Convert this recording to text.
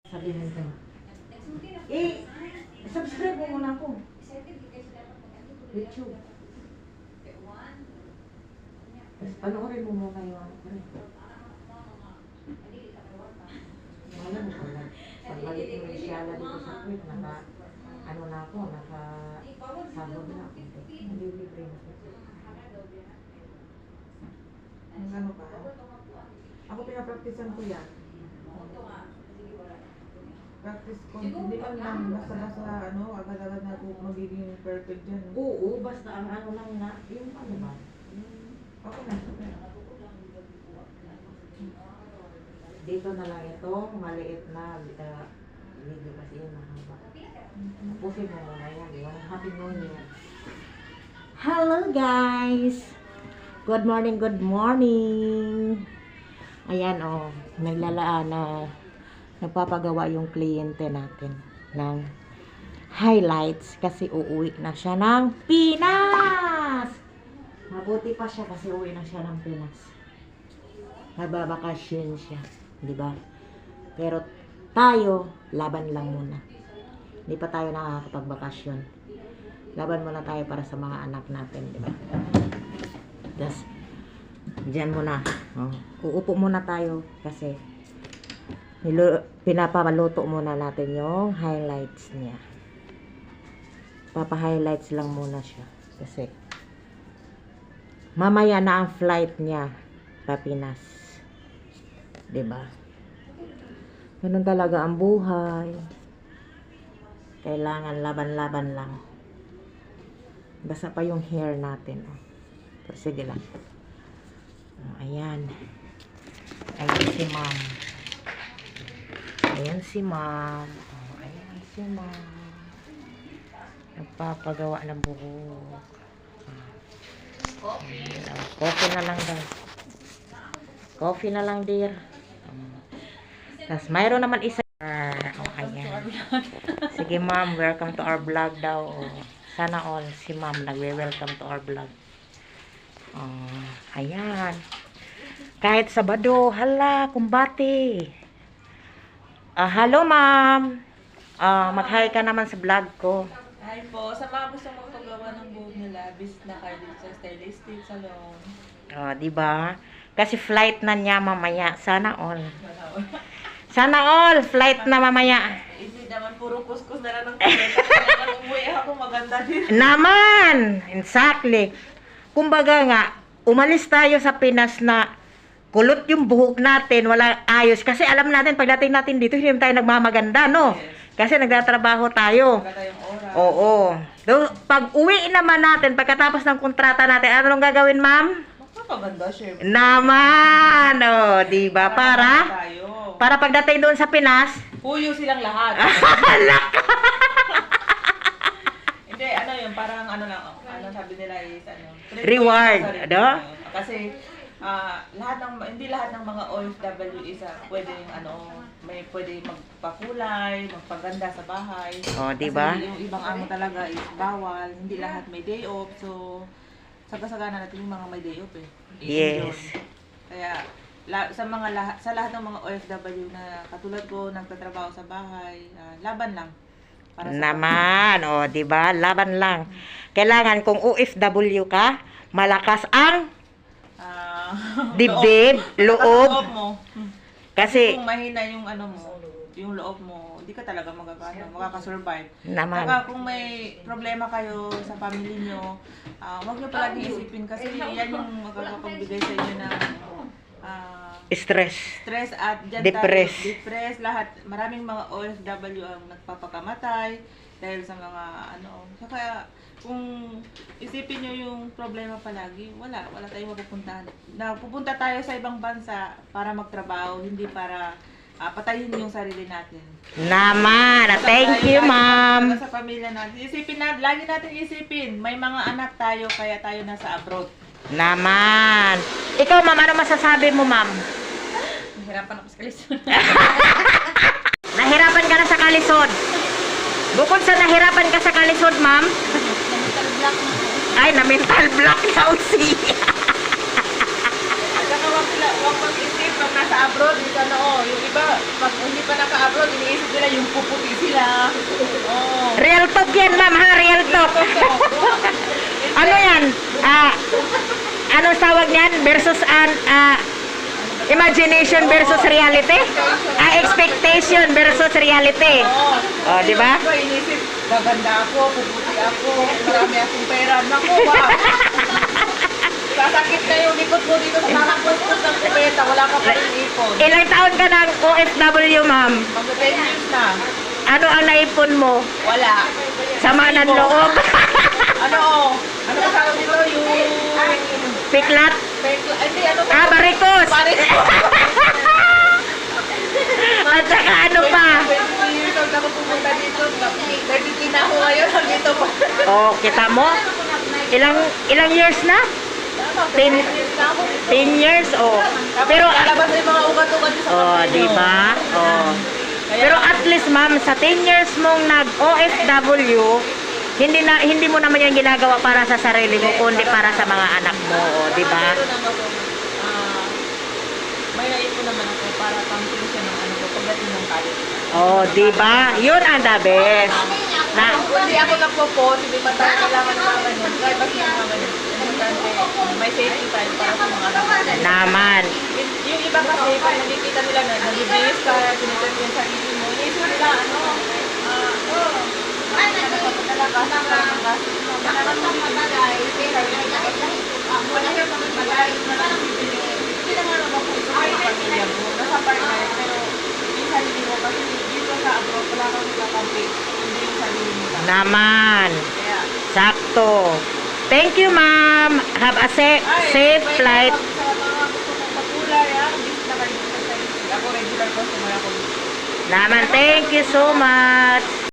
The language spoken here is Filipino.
Sabihin ko. Subscribe mo muna ako. YouTube. Tapos panoorin mo muna yung ano ko rin. Alam mo pala, pagbalik yung Misyala dito sa Kuwait, ano na ako, sabog na ako. Hindi libre na ako. Ang ano ba? Ako pinapraktisan ko yan. Practice ko. Hindi man lang basta-basta agad-agad na ako magiging perfect dyan. Oo, basta ang ano lang na, yung ano ba? Okay na. Dito na lang ito, maliit na video kasi yun mahaba. Tapusin mo muna yan, di ba? Happy New Year. Hello guys! Good morning, good morning! Ayan naglalaan na nagpapagawa yung kliyente natin ng highlights kasi uuwi na siya ng Pinas! Mabuti pa siya kasi uuwi na siya ng Pinas. Magbabakasyon siya, di ba? Pero tayo, laban lang muna. Hindi pa tayo nakakapagbakasyon. Laban muna tayo para sa mga anak natin, di ba? Just, dyan muna. Uupo muna tayo kasi pinapamaluto muna natin yung highlights niya. Papa-highlights lang muna siya. Kasi mamaya na ang flight niya pa Pinas. Diba? Ganun talaga ang buhay. Kailangan laban-laban lang. Basa pa yung hair natin. Pero sige lang. Ayan. Ayan si ma'am. Ayan si ma'am. Ayan si ma'am. Nagpapagawa ng buhok. Coffee na lang daw. Coffee na lang, dear. Tapos mayroon naman isa. Ayan. Sige ma'am, welcome to our vlog daw. Sana all si ma'am nagwe-welcome to our vlog. Ayan. Kahit Sabado, hala, kumbati. Hello ma'am. Mag-hi ka naman sa vlog ko. Hi po. Sa mga gusto mong paggawa ng buhok nila, visit na kayo dito sa Stylistic Salon. Diba? Kasi flight na niya mamaya. Sana all. Sana all. Flight na mamaya. Hindi naman puro kuskus na lang ng kumeta. Kaya umuwi ako maganda din. Naman! Exactly. Kumbaga nga, umalis tayo sa Pinas na kulot yung buhok natin, wala ayos. Kasi alam natin, pagdating natin dito, hindi tayo nagmamaganda, no? Yes. Kasi nagtatrabaho tayo. Maganda yung oras. Oo. Pag uwi naman natin, pagkatapos ng kontrata natin, ano gagawin, ma'am? Magpapaganda, syempre. Naman! Diba? Tayo. Para pagdating doon sa Pinas, Puyo silang lahat. Hindi, yun, parang sabi nila is, Reward, treat ano? Kasi, hindi lahat ng mga OFW is, pwedeng, may pwede magpakulay, magpaganda sa bahay. Diba? Kasi yung ibang amo talaga is bawal, hindi lahat may day off, so, sagasagana natin yung mga may day off eh. Yes. Kaya, sa lahat ng mga OFW na katulad ko, nagtatrabaho sa bahay, laban lang. Para sa Naman, diba? Laban lang. Kailangan kung OFW ka, malakas ang dibdib, loob. mo. Kasi, Kung mahina yung yung loob mo, hindi ka talaga makakasurvive. naman. Saka kung may problema kayo sa family nyo, huwag nyo palagi isipin kasi yan yung magkakapagbigay sa inyo ng Stress. stress at dyan Depress. depress, lahat. Maraming mga OFW ang nagpapakamatay dahil sa mga Saka kung isipin nyo yung problema palagi, wala tayong mapupuntahan. Pupunta tayo sa ibang bansa para magtrabaho, hindi para patayin yung sarili natin. Naman. Thank you, ma'am. Sa pamilya natin. Lagi natin isipin, may mga anak tayo kaya tayo nasa abroad. Naman. Ikaw, ma'am, ano masasabi mo, ma'am? Nahirapan ako sa kalisod. Nahirapan ka na sa kalisod. Bukod sa nahirapan ka sa kalisod, ma'am. Mental block na. Ay, na mental block na si. Saka wag mag-isip pag nasa abroad, yung iba, pag hindi pa naka-abroad, iniisip nila yung puputi sila. Oh. Real talk yan, ma'am, ha? Real talk. Ano yan? Anong tawag niyan? Versus imagination versus reality? Expectation versus reality. Oh, di ba? Ako inisip, gaganda ako, puputi ako, marami akong pera. Naku, sasakit na yung likod mo dito sa kakapustos ng kubeta, wala ka pa rin ipon. Ilang taon ka ng OFW, ma'am? Mga 10 years na. Ano ang naipon mo? Wala. Sama ng loob. Ano ba tawag nito? Yung... Piklat? Hindi, ano? Barikos! Paris. At saka ano pa? 20 years old ako pumunta dito. 30 na ako ngayon. Dito pa. Oh, kita mo? Ilang years na? 10 years na ako. 10 years, oh. Pero Pero, lalabas na yung mga ugat-ugat sa oh, kamay di nyo. ba? Oh. Kaya- Pero at least, ma'am, sa 10 years mong nag-OFW, hindi mo naman yung ginagawa para sa sarili mo, kundi para sa mga anak mo, oh, di ba? Meron naman ako, may naipon naman ako para pang-tuition ng ano ko pagdating ng college. Oh, di ba? Yun ang the best. Na, Hindi ako nagpo-post, hindi pa tayo kailangan ng mga ganyan. Kahit basta yung mga ganyan. Importante, may safety tayo para sa mga anak natin. naman. Yung iba kasi, pag nakikita nila na nag-base ka, tinitip yung sarili mo, inisip nila, nasa partner, pero yung sarili mo kasi dito sa abroad, wala kang kakampi, hindi yung sarili mo lang. Naman. Kaya, Sakto. Thank you, ma'am. Have a safe flight. Sa mga gusto mong pagkulay, visit na kayo sa sarili. Ako regular customer ako. Naman, thank you so much.